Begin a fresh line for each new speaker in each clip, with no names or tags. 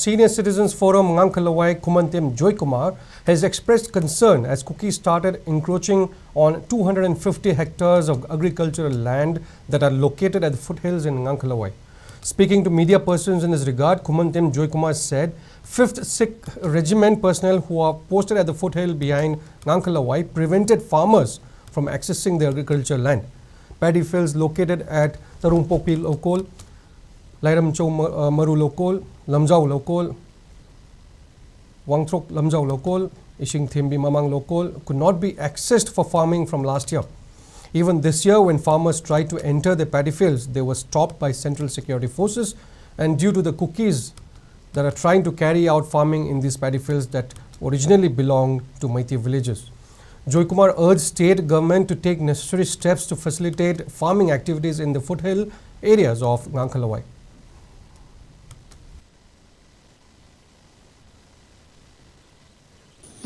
Senior Citizens Forum Ngangkhalawai Kumantim Joy Kumar has expressed concern as Kukis started encroaching on 250 hectares of agricultural land that are located at the foothills in Ngangkhalawai. Speaking to media persons in this regard, Kumantim Joy Kumar said 5th Sikh Regiment personnel who are posted at the foothill behind Ngangkhalawai prevented farmers from accessing the agricultural land. Paddy fields located at Tarungpopi Lokol, Lairamcho Maru Lokol, Lamjau Lokol, Wangtrok Lamjau Lokol, Ishing Thimbi Mamang Lokol could not be accessed for farming from last year. Even this year, when farmers tried to enter the paddy fields, they were stopped by central security forces, and due to the Kukis that are trying to carry out farming in these paddy fields that originally belonged to Meitei villages. Joy Kumar urged state government to take necessary steps to facilitate farming activities in the foothill areas of Ngangkhalawai.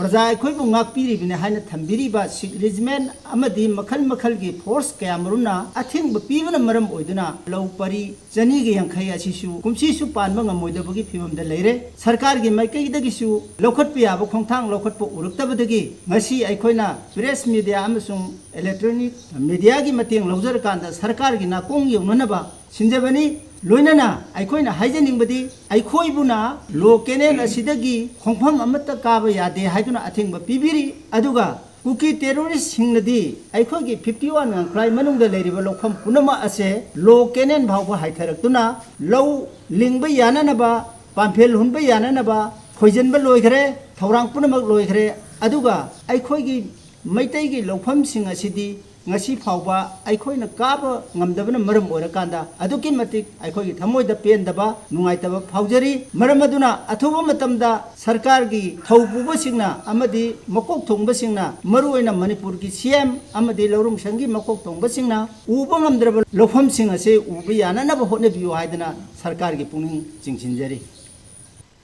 Prajai Koibu Ngakpiri Binahana Tambiriba, Sikh Regiment, Amadi, Makal Force Cameruna, I think Bipivana Maram Oiduna, Low Pari, Zanigi and Kaya Shishu, Kumshisu Panmanga Moidabuki Pivum the Lere, Sarkargi Makai the Gishu, Lokat Piabu Kontang, Lokat Uruktabadagi, Masi Aikoina, Press Media Amazon, Electronic, Mediagi Mating, Lozarkanda, Sarkargi Nakung Yunanaba, Sinjabani. Loinana, Aikoina Hygienic Body, Aikoibuna, Lokenen Asidagi, Hongpam Amata Kavaya, de Haiduna Ating Pibiri, Aduga, Kuki terrorists Hingladi, Aikogi 51 and Cry Manung the Lady Lokam Punama Ase, Lokenen Baupa Haitaratuna, Low Lingba Yananaba, Pampel Humba Yananaba, Poison Beloigre, Torang Punama Loigre, Aduga, Aikogi, Meitei Lokam Sing a city. Ngasi phauba aikoina kaba ngamdabana maram orakanda aduki matik aikogi thamoida pendaba nungaitaba phaujari maram aduna athuba matamda sarkar gi thaupuba singna amadi makok thongba singna maruoina manipur gi CM amadi lorung sangi makok thongba singna uba ngamdraba lopham sing ase uba yana na ba hotne biyo haidana sarkar gi pungning jingsinjari.